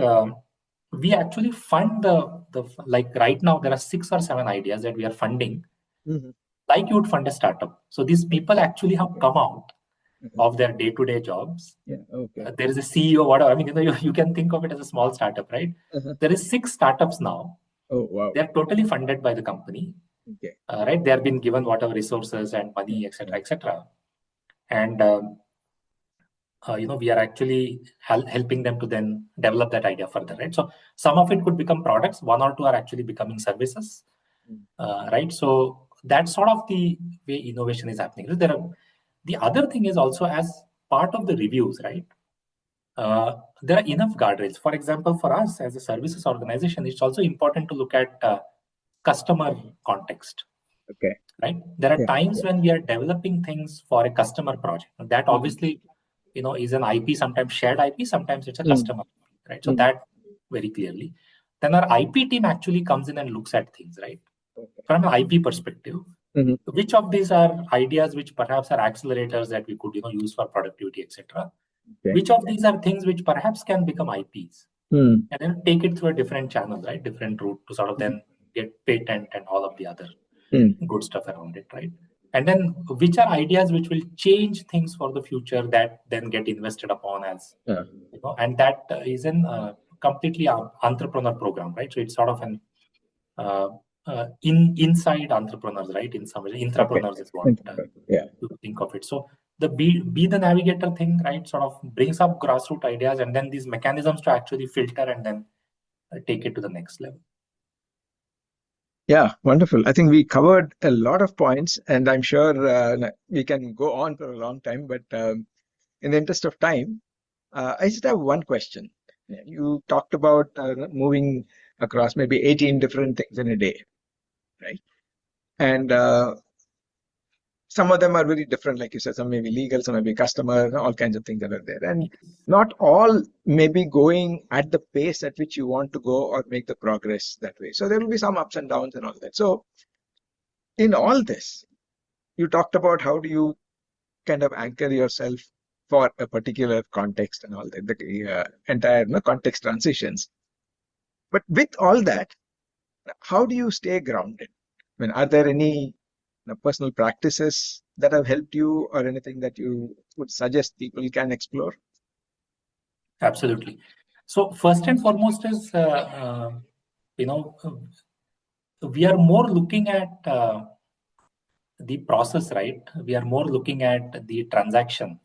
we actually fund like right now there are 6 or 7 ideas that we are funding, like you would fund a startup. So these people actually have come out of their day-to-day jobs. There is a CEO, whatever. I mean, you can think of it as a small startup, right? There is 6 startups now. Oh, wow. They're totally funded by the company. Right? They have been given whatever resources and money, etc., etc. And we are actually helping them to then develop that idea further, right? So some of it could become products, 1 or 2 are actually becoming services, right? So that's sort of the way innovation is happening. The other thing is also as part of the reviews, right? There are enough guardrails. For example, for us as a services organization, it's also important to look at customer context. Okay. Right? There are times when we are developing things for a customer project. That obviously, is an IP, sometimes shared IP, sometimes it's a customer, right? So that very clearly. Then our IP team actually comes in and looks at things, right? From an IP perspective, which of these are ideas which perhaps are accelerators that we could, use for productivity, etc. Which of these are things which perhaps can become IPs, and then take it through a different channel, right? Different route to sort of then get patent and all of the other good stuff around it, right? And then which are ideas which will change things for the future that then get invested upon as, and that is an completely entrepreneur program, right? So it's sort of an inside entrepreneurs, right? In some way, intrapreneurs is what you think of it. So the be the navigator thing, right? Sort of brings up grassroots ideas and then these mechanisms to actually filter and then take it to the next level. Yeah, wonderful. I think we covered a lot of points, and I'm sure we can go on for a long time. But in the interest of time, I just have one question. You talked about moving across maybe 18 different things in a day, right? And some of them are very different, like you said, some may be legal, some may be customer, all kinds of things that are there. And not all may be going at the pace at which you want to go or make the progress that way. So there will be some ups and downs and all that. So in all this, you talked about how do you kind of anchor yourself for a particular context and all that, the entire context transitions. But with all that, how do you stay grounded? I mean, are there any personal practices that have helped you or anything that you would suggest people can explore? Absolutely. So first and foremost is, we are more looking at the process, right? We are more looking at the transaction.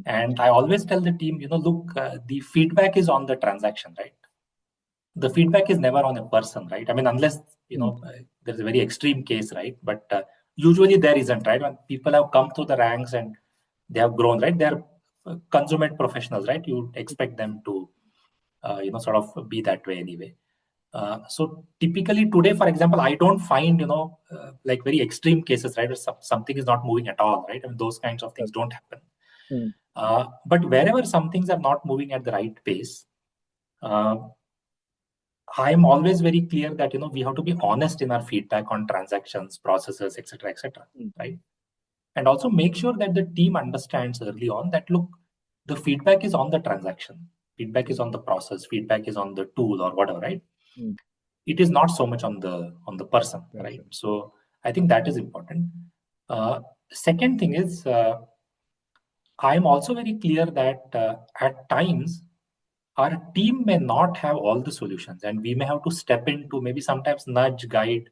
And I always tell the team, look, the feedback is on the transaction, right? The feedback is never on a person, right? I mean, unless, there's a very extreme case, right? But usually there isn't, right? When people have come through the ranks and they have grown, right? They're consummate professionals, right? You expect them to, sort of be that way anyway. So typically today, for example, I don't find, like very extreme cases, right? Where something is not moving at all, right? I mean, those kinds of things don't happen. But wherever some things are not moving at the right pace, I am always very clear that, we have to be honest in our feedback on transactions, processes, etc., right? And also make sure that the team understands early on that, look, the feedback is on the transaction, feedback is on the process, feedback is on the tool or whatever, right? It is not so much on the person, right? So I think that is important. Second thing is, I am also very clear that at times, our team may not have all the solutions and we may have to step into, maybe sometimes nudge, guide,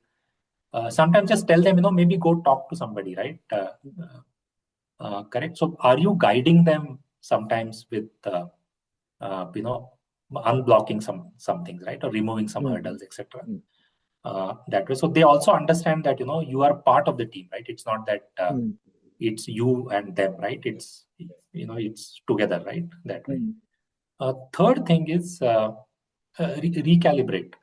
sometimes just tell them, maybe go talk to somebody, right? Correct. So are you guiding them sometimes with, unblocking some things, right? Or removing some hurdles, etc. That way. So they also understand that, you are part of the team, right? It's not that it's you and them, right? It's, it's together, right? That way. Third thing is recalibrate.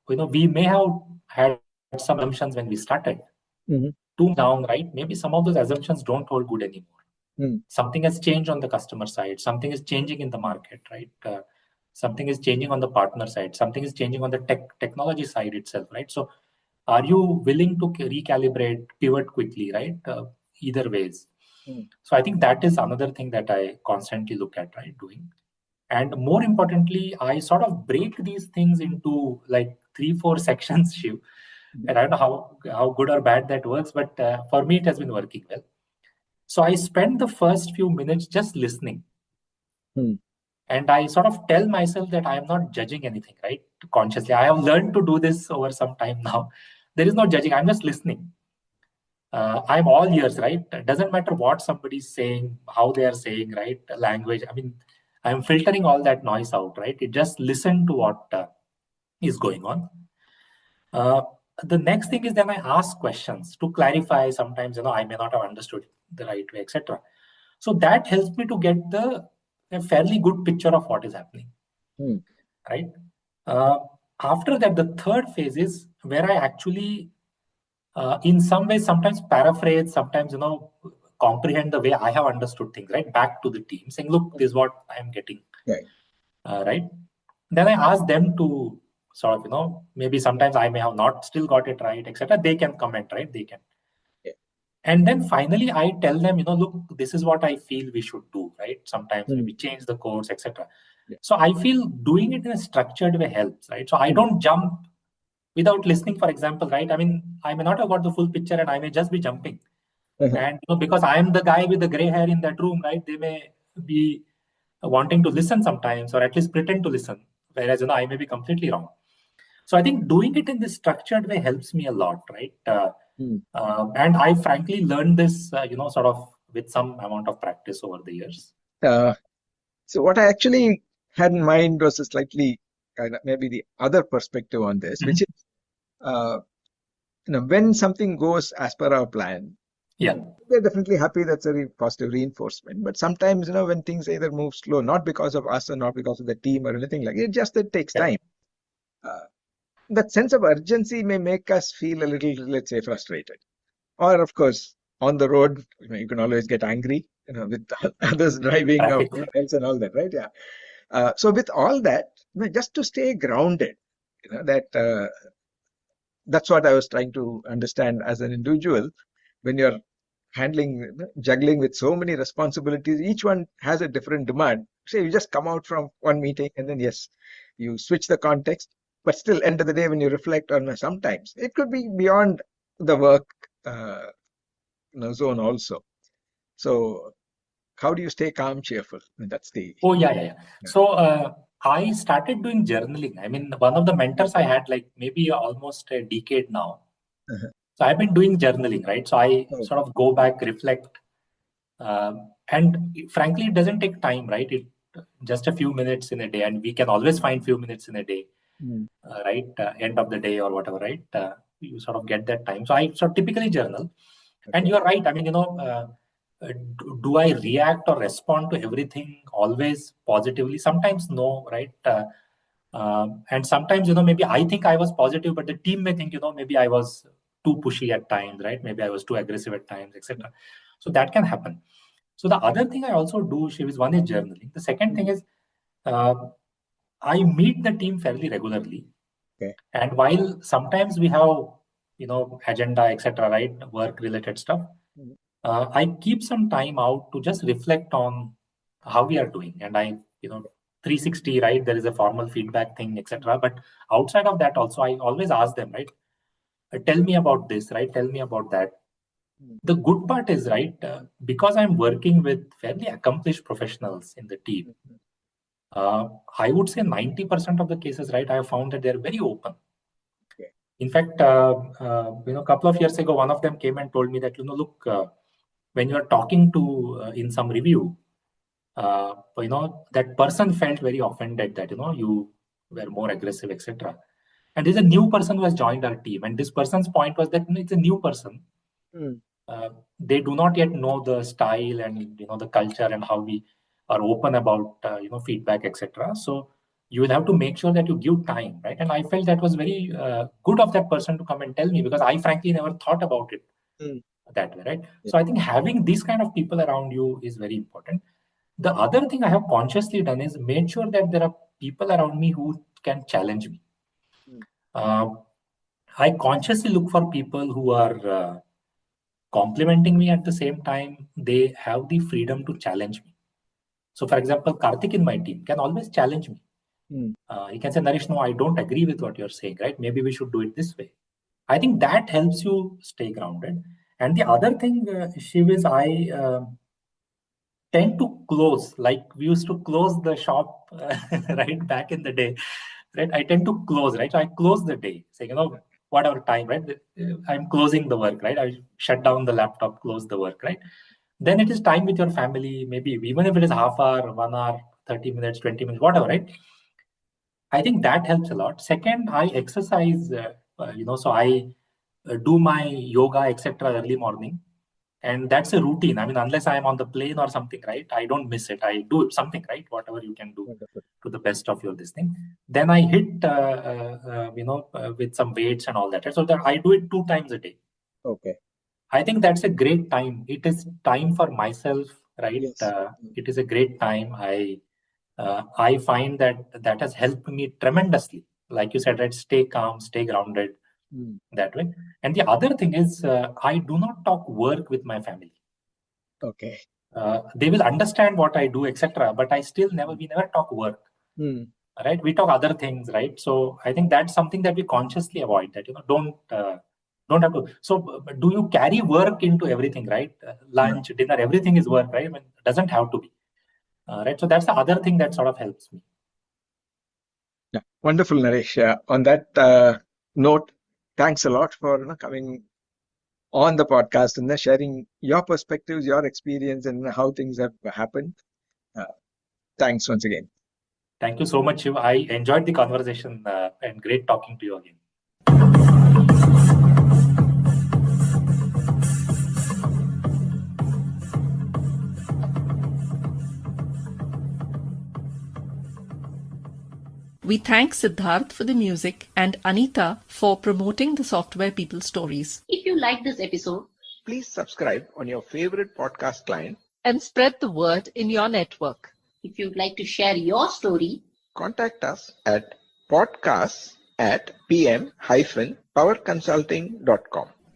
We may have had some assumptions when we started. Too down, right? Maybe some of those assumptions don't hold good anymore. Something has changed on the customer side. Something is changing in the market, right? Something is changing on the partner side. Something is changing on the technology side itself, right? So are you willing to recalibrate, pivot quickly, right? Either ways. So I think that is another thing that I constantly look at, right? Doing. And more importantly, I sort of break these things into like 3-4 sections, Shiv. And I don't know how good or bad that works, but for me, it has been working well. So I spend the first few minutes just listening. And I sort of tell myself that I am not judging anything, right? Consciously. I have learned to do this over some time now. There is no judging. I'm just listening. I'm all ears, right? It doesn't matter what somebody's saying, how they are saying, right? Language. I mean, I'm filtering all that noise out, right? It just listen to what is going on. The next thing is then I ask questions to clarify. Sometimes, I may not have understood the right way, etc. So that helps me to get a fairly good picture of what is happening, right? After that, the third phase is where I actually, in some ways, sometimes paraphrase, sometimes, comprehend the way I have understood things, right? Back to the team saying, look, this is what I am getting, right? Then I ask them to sort of, maybe sometimes I may have not still got it right, etc. They can comment, right? They can. And then finally, I tell them, look, this is what I feel we should do, right? Sometimes maybe change the course, etc. So I feel doing it in a structured way helps, right? So I don't jump without listening, for example, right? I mean, I may not have got the full picture and I may just be jumping. And because I am the guy with the gray hair in that room, right? They may be wanting to listen sometimes, or at least pretend to listen, whereas I may be completely wrong. So I think doing it in this structured way helps me a lot, right? And I frankly learned this, sort of with some amount of practice over the years. So what I actually had in mind was a slightly maybe the other perspective on this, which is, when something goes as per our plan, we're definitely happy. That's a positive reinforcement. But sometimes, when things either move slow, not because of us or not because of the team or anything like it, just it takes time. That sense of urgency may make us feel a little, let's say, frustrated. Or of course, on the road, you can always get angry, with others driving or Traffic. what else and all that, right? Yeah. So with all that, just to stay grounded, that's what I was trying to understand as an individual. When you're juggling with so many responsibilities, each one has a different demand. Say you just come out from one meeting and then yes, you switch the context, but still, end of the day, when you reflect on, sometimes it could be beyond the work uh, zone also. So how do you stay calm, cheerful? I mean, that's the Oh, yeah. yeah. So I started doing journaling. I mean, one of the mentors I had, like maybe almost a decade now. Uh-huh. So I've been doing journaling, right? So I Oh, sort of go back, reflect, and frankly, it doesn't take time, right? It just a few minutes in a day, and we can always find few minutes in a day, mm, right? End of the day or whatever, right? You sort of get that time. So I sort of typically journal, and okay. you're right. I mean, do I react or respond to everything always positively? Sometimes no, right? And sometimes, maybe I think I was positive, but the team may think, maybe I was too pushy at times, right? Maybe I was too aggressive at times, etc. So that can happen. So the other thing I also do, Shiv, is one is journaling. The second thing is uh, I meet the team fairly regularly. Okay. And while sometimes we have, agenda, etc., right, work related stuff, Mm, I keep some time out to just reflect on how we are doing. And 360, right, there is a formal feedback thing, etc. But outside of that also, I always ask them, right, tell me about this, right, tell me about that. mm, The good part is, right, because I'm working with fairly accomplished professionals in the team, mm, I would say 90% of the cases, right, I have found that they're very open. okay. In fact, a couple of years ago, one of them came and told me that, look, when you're talking to in some review, that person felt very offended that, you were more aggressive, etc. And there's a new person who has joined our team. And this person's point was that it's a new person. Mm, They do not yet know the style and, the culture and how we are open about, feedback, etc. So you will have to make sure that you give time, right? And I felt that was very good of that person to come and tell me, because I frankly never thought about it mm, that way, right? yeah, So I think having these kind of people around you is very important. The other thing I have consciously done is made sure that there are people around me who can challenge me. mm, Uh, I consciously look for people who are complimenting me at the same time. They have the freedom to challenge me. So, for example, Karthik in my team can always challenge me. mm, He can say, Naresh, no, I don't agree with what you're saying, right? Maybe we should do it this way. I think that helps you stay grounded. And the other thing, Shiv, is I tend to close, like we used to close the shop, right, back in the day, right? I tend to close, right? So I close the day, saying, whatever time, right? I'm closing the work, right? I shut down the laptop, close the work, right? Then it is time with your family, maybe even if it is half hour, 1 hour, 30 minutes, 20 minutes, whatever, right? I think that helps a lot. Second, I exercise, so I do my yoga, etc., early morning. And that's a routine. I mean, unless I'm on the plane or something, right? I don't miss it. I do something, right? Whatever you can do wonderful. to the best of your this thing. Then I hit, with some weights and all that. Right? So that I do it 2 times a day. Okay. I think that's a great time. It is time for myself, right? Yes. It is a great time. I find that has helped me tremendously. Like you said, right? Stay calm, stay grounded Mm, that way. And the other thing is, I do not talk work with my family. okay. They will understand what I do, etc. But we never talk work, Mm, right? We talk other things, right? So I think that's something that we consciously avoid. That don't have to. So do you carry work into everything, right? no. Lunch, dinner, everything is work, right? I mean, it doesn't have to be, right? So that's the other thing that sort of helps me. Yeah. Wonderful, Naresh. On that note, thanks a lot for coming on the podcast and sharing your perspectives, your experience, and how things have happened. Uh, Thanks once again. Thank you so much, Shiv. I enjoyed the conversation and great talking to you again. We thank Siddharth for the music and Anita for promoting the Software People stories. If you like this episode, Please subscribe on your favorite podcast client. And spread the word in your network. If you'd like to share your story, Contact us at podcasts@pm-powerconsulting.com.